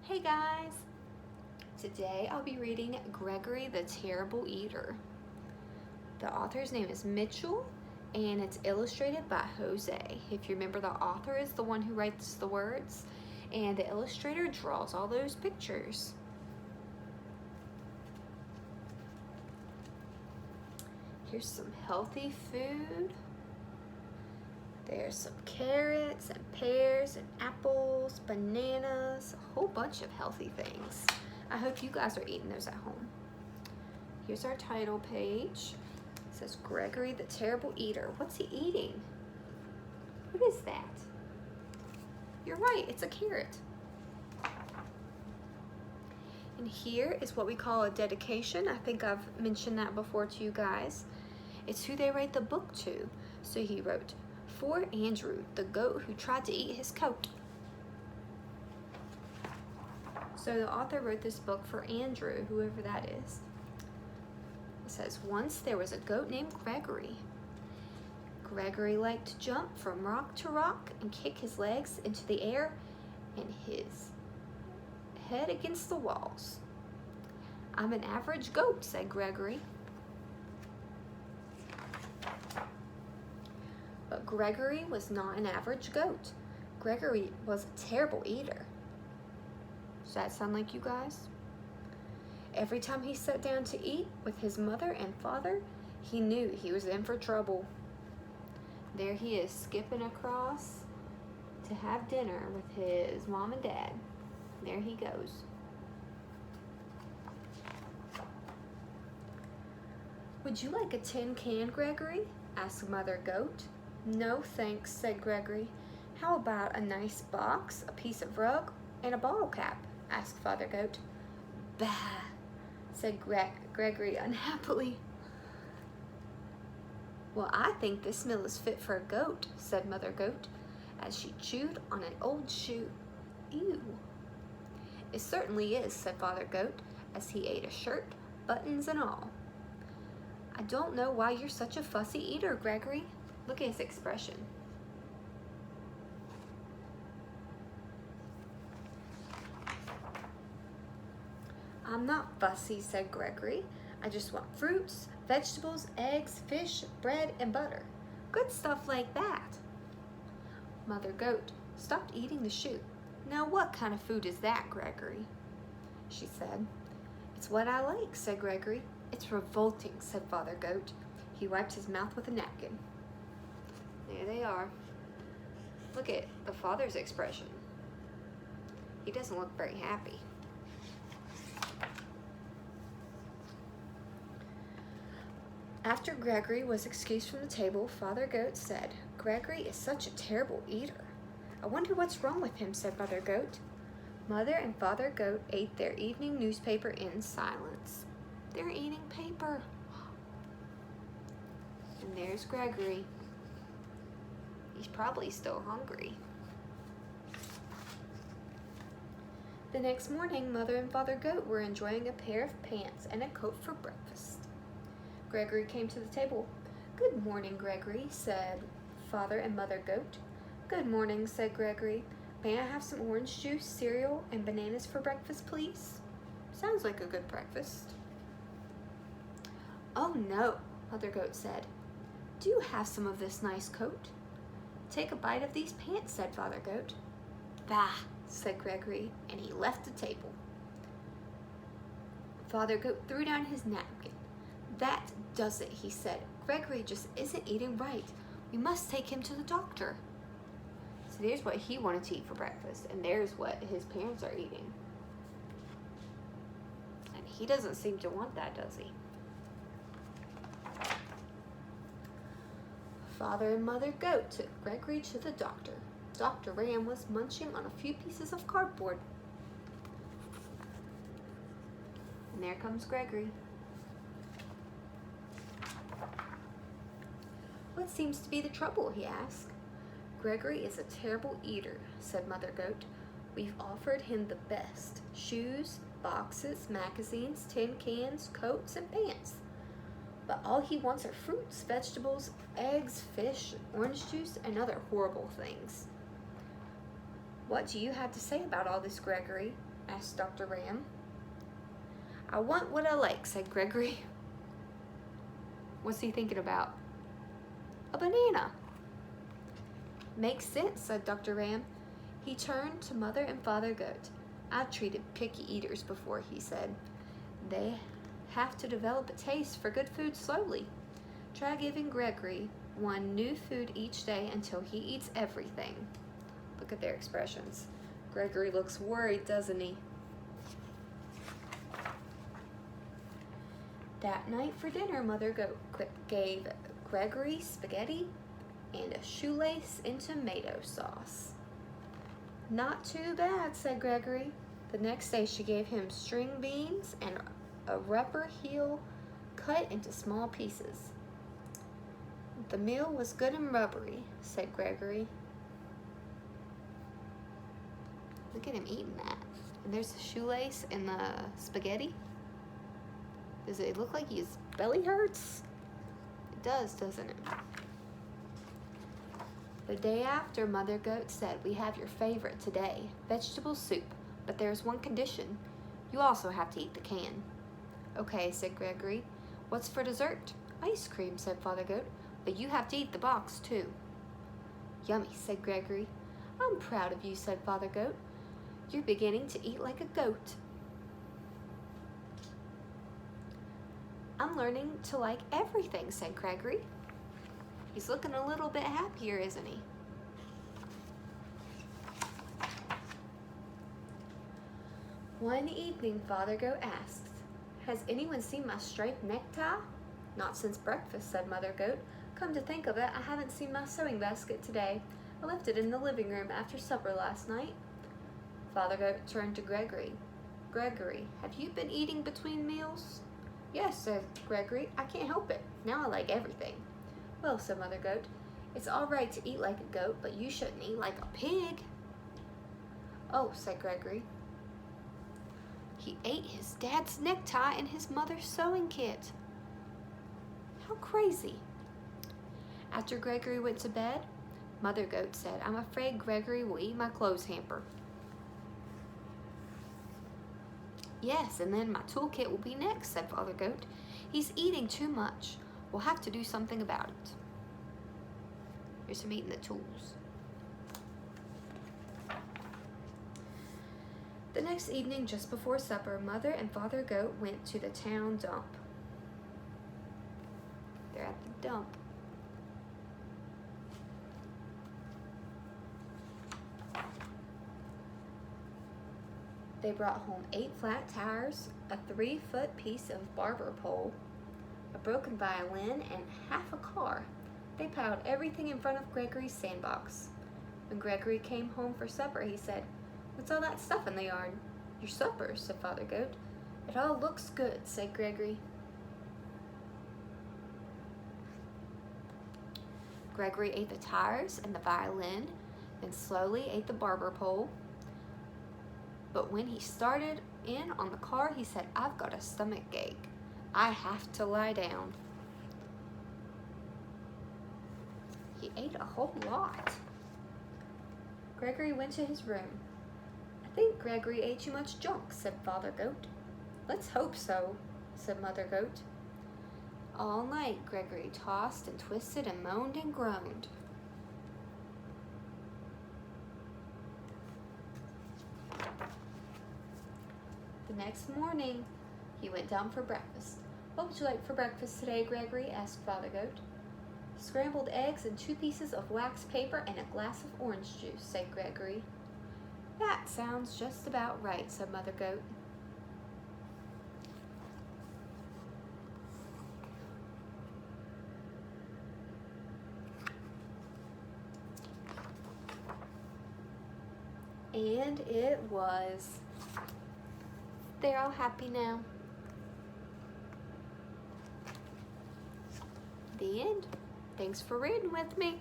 Hey guys! Today I'll be reading Gregory the Terrible Eater. The author's name is Mitchell and it's illustrated by Jose. If you remember, the author is the one who writes the words and the illustrator draws all those pictures. Here's some healthy food. There's some carrots and pears and apples, bananas, a whole bunch of healthy things. I hope you guys are eating those at home. Here's our title page. It says Gregory the Terrible Eater. What's he eating? What is that? You're right, it's a carrot. And here is what we call a dedication. I think I've mentioned that before to you guys. It's who they write the book to. So he wrote, "For Andrew, the goat who tried to eat his coat." So the author wrote this book for Andrew, whoever that is. It says, once there was a goat named Gregory. Gregory liked to jump from rock to rock and kick his legs into the air and his head against the walls. "I'm an average goat," said Gregory. But Gregory was not an average goat. Gregory was a terrible eater. Does that sound like you guys? Every time he sat down to eat with his mother and father, he knew he was in for trouble. There he is, skipping across to have dinner with his mom and dad. There he goes. "Would you like a tin can, Gregory?" asked Mother Goat. "No, thanks," said Gregory. "How about a nice box, a piece of rug, and a bottle cap?" asked Father Goat. "Bah," said Gregory unhappily. "Well, I think this meal is fit for a goat," said Mother Goat, as she chewed on an old shoe. "Ew." "It certainly is," said Father Goat, as he ate a shirt, buttons and all. "I don't know why you're such a fussy eater, Gregory." Look at his expression. "I'm not fussy," said Gregory. "I just want fruits, vegetables, eggs, fish, bread, and butter. Good stuff like that." Mother Goat stopped eating the shoe. "Now what kind of food is that, Gregory?" she said. "It's what I like," said Gregory. "It's revolting," said Father Goat. He wiped his mouth with a napkin. There they are. Look at the father's expression. He doesn't look very happy. After Gregory was excused from the table, Father Goat said, "Gregory is such a terrible eater. I wonder what's wrong with him," said Mother Goat. Mother and Father Goat ate their evening newspaper in silence. They're eating paper. And there's Gregory. He's probably still hungry. The next morning, Mother and Father Goat were enjoying a pair of pants and a coat for breakfast. Gregory came to the table. "Good morning, Gregory," said Father and Mother Goat. "Good morning," said Gregory. "May I have some orange juice, cereal, and bananas for breakfast, please?" Sounds like a good breakfast. "Oh no," Mother Goat said. "Do you have some of this nice coat?" "Take a bite of these pants," said Father Goat. "Bah," said Gregory, and he left the table. Father Goat threw down his napkin. "That does it," he said. "Gregory just isn't eating right. We must take him to the doctor." So there's what he wanted to eat for breakfast, and there's what his parents are eating. And he doesn't seem to want that, does he? Father and Mother Goat took Gregory to the doctor. Dr. Ram was munching on a few pieces of cardboard. And there comes Gregory. "What seems to be the trouble?" he asked. "Gregory is a terrible eater," said Mother Goat. "We've offered him the best: shoes, boxes, magazines, tin cans, coats, and pants. But all he wants are fruits, vegetables, eggs, fish, orange juice, and other horrible things." What do you have to say about all this, Gregory? Asked Dr. Ram. I want what I like, said Gregory. What's he thinking about? A banana. Makes sense, said Dr. Ram. He turned to Mother and Father Goat. I've treated picky eaters before, he said. They have to develop a taste for good food slowly. Try giving Gregory one new food each day until he eats everything. Look at their expressions. Gregory looks worried, doesn't he? That night for dinner, Mother Goat gave Gregory spaghetti and a shoelace in tomato sauce. Not too bad, said Gregory. The next day she gave him string beans and a rubber heel cut into small pieces. The meal was good and rubbery, said Gregory. Look at him eating that. And there's the shoelace and the spaghetti. Does it look like his belly hurts? It does, doesn't it? The day after, Mother Goat said, we have your favorite today, vegetable soup, but there's one condition. You also have to eat the can. Okay, said Gregory. What's for dessert? Ice cream, said Father Goat, but you have to eat the box too. Yummy, said Gregory. I'm proud of you, said Father Goat. You're beginning to eat like a goat. I'm learning to like everything, said Gregory. He's looking a little bit happier, isn't he? One evening, Father Goat asked, has anyone seen my striped necktie? Not since breakfast, said Mother Goat. Come to think of it, I haven't seen my sewing basket today. I left it in the living room after supper last night. Father Goat turned to Gregory. Gregory, have you been eating between meals? Yes, said Gregory. I can't help it. Now I like everything. Well, said Mother Goat, it's all right to eat like a goat, but you shouldn't eat like a pig. Oh, said Gregory. He ate his dad's necktie and his mother's sewing kit. How crazy. After Gregory went to bed, Mother Goat said, I'm afraid Gregory will eat my clothes hamper. Yes, and then my toolkit will be next, said Father Goat. He's eating too much. We'll have to do something about it. Here's him eating the tools. The next evening, just before supper, Mother and Father Goat went to the town dump. They're at the dump. They brought home 8 flat tires, a 3-foot piece of barber pole, a broken violin, and half a car. They piled everything in front of Gregory's sandbox. When Gregory came home for supper, he said, What's all that stuff in the yard? Your supper, said Father Goat. It all looks good, said Gregory. Gregory ate the tires and the violin, then slowly ate the barber pole. But when he started in on the car, he said, I've got a stomach ache. I have to lie down. He ate a whole lot. Gregory went to his room. I think Gregory ate too much junk, said Father Goat. Let's hope so, said Mother Goat. All night, Gregory tossed and twisted and moaned and groaned. The next morning, he went down for breakfast. What would you like for breakfast today, Gregory? Asked Father Goat. Scrambled eggs and 2 pieces of wax paper and a glass of orange juice, said Gregory. That sounds just about right, said Mother Goat. And it was. They're all happy now. The end. Thanks for reading with me.